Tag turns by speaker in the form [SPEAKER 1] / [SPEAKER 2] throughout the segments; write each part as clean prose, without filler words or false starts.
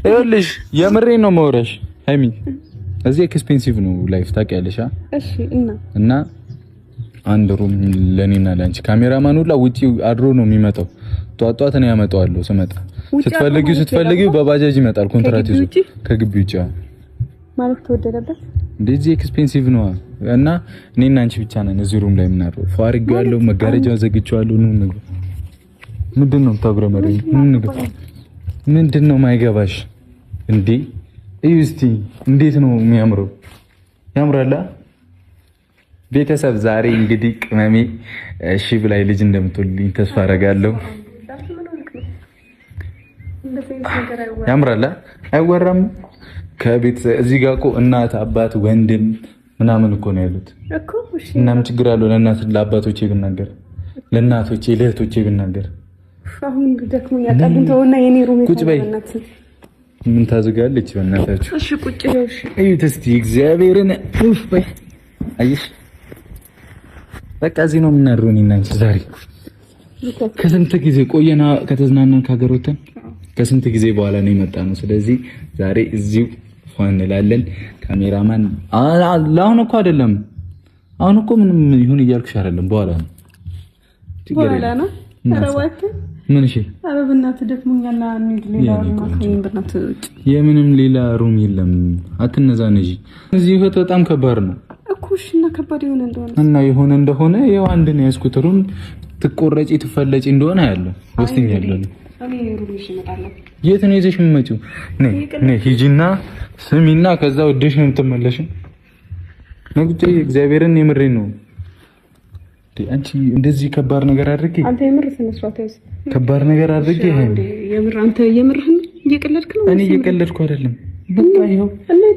[SPEAKER 1] ይኸውልሽ የምሬን ነው የማወራሽ ሃይሚ እዚህ ኤክስፔንሲቭ ነው ላይፍ ታውቂያለሽ
[SPEAKER 2] እሺ
[SPEAKER 1] እና አንድ ሩም ለኔና ለአንቺ ካሜራማን ሁላ ውጪ አድሮ ነው የሚመጣው ጧጧት ነው ያመጣዋለሁ ስመጣ ስትፈልጊው በባጃጅ ይመጣል ኮንትራት ይዞ ከግቢ ውጪ
[SPEAKER 2] ማለት ተወደደበት
[SPEAKER 1] እንደዚህ ኤክስፔንሲቭ ነው እና እኔና አንቺ ብቻ ነን እዚህ ሩም ላይ የምናድረው ፏርጋለሁ መጋረጃው ዘግቼዋለሁ ነው ምንድነው ታብረመረኝ ምንድነው ማይገባሽ እንዴ እዩ እስቲ እንዴት ነው የሚያምረው ያምራላ ቤተሰብ ዛሬ እንግዲህ ቅመሜ እሺ ብላይ ልጅ እንደምትወልኝ ተስፋ አደርጋለሁ ያምራላ አይወራም ከቤት እዚህ ጋር እኮ እናት አባት ወንድም ምናምን እኮ ነው ያሉት
[SPEAKER 2] እኮ እሺ
[SPEAKER 1] እና ምን ችግር አለው ለእናት ለአባቶቼ ብናገር ለእናቶቼ ለእህቶቼ ብናገር
[SPEAKER 2] አሁን ደክሞ ያጣልንተውና የኔ ሩም
[SPEAKER 1] ቁጭ በይ ምን ታዝጋለች በእናታችሁ
[SPEAKER 2] እሺ ቁጭ በይ እሺ
[SPEAKER 1] እዩት እስቲ እግዚአብሔርን ኡፍ በይ አይሽ በቃ እዚህ ነው የምናድረው እኔና አንቺ ዛሬ ከስንት ጊዜ ቆየና ከተዝናናን ከሀገር ወተን ከስንት ጊዜ በኋላ ነው የመጣነው ስለዚህ ዛሬ እዚሁ ፏን እንላለን ካሜራማን አሁን እኮ አይደለም አሁን እኮ ምንም ይሁን እያልኩሽ አይደለም በኋላ ነው
[SPEAKER 2] በኋላ ነው አረዋክ
[SPEAKER 1] ምን እሺ
[SPEAKER 2] አበብናት ደክሞኛልና እንሂድ ሌላ ሩም በእናት
[SPEAKER 1] የምንም ሌላ ሩም የለም አትነዛነጂ እዚህ ህይወት በጣም ከባድ ነው
[SPEAKER 2] እኮ እሺ እና ከባድ
[SPEAKER 1] ይሆን እንደሆነ ያው አንድ ነው ያስኩት ሩም ትቆረጪ ትፈለጪ እንደሆነ ያለው ወስኛለሁ
[SPEAKER 2] እኔ ሩም ይሽመጣለሁ
[SPEAKER 1] የት ነው ይዘሽ የምትመጪው ነይ ሂጂና ስሚና ከዛ ወደሽ ነው የምትመለሺው ነግጬ እግዚአብሔርን የምሬን ነው አንቺ እንደዚህ ከባድ ነገር አድርጌ
[SPEAKER 2] አንተ የምር ተነስቷት ያዝ
[SPEAKER 1] ከባድ ነገር አድርጌ
[SPEAKER 2] የምር አንተ የምርህን እየቀለድክ ነው
[SPEAKER 1] እኔ እየቀለድኩ አይደለም በቃ ይኸው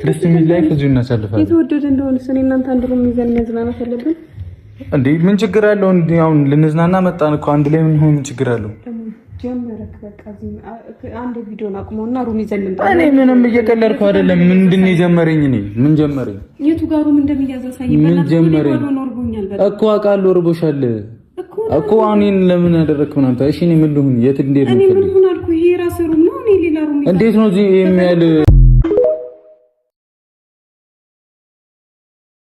[SPEAKER 1] ደስ የሚል ላይፍ እዚሁ እናሳልፋለን
[SPEAKER 2] የተወደደ እንደሆነ እኔ እናንተ አንድ ሩም ይዘን መዝናናት አለብን
[SPEAKER 1] እንዴ ምን ችግር አለው እንዴ አሁን ልንዝናና መጣን እኮ አንድ ላይ ምን ሆነ ችግር አለው
[SPEAKER 2] ጀመረክ በቃ አንድ ቪዲዮ አቁመውና ሩም ይዘን እንጣ
[SPEAKER 1] እኔ ምንም እየቀለድኩ አይደለም ምንድነው የጀመረኝ እኔ ምን ጀመረኝ
[SPEAKER 2] የቱ ጋር ሩም እንደሚያዘሳይ በእናትህ
[SPEAKER 1] እኮ አውቃለሁ እርቦሻል እኮ እኔን ለምን ያደረግከው አንተ እሺ እኔ ምን ልሁን የት እንዴት ነው
[SPEAKER 2] እኔ ምን ሆነ አልኩ ይሄ ራስ ሩም ነው እኔ ሌላ ሩም
[SPEAKER 1] እንዴት ነው እዚህ የሚያል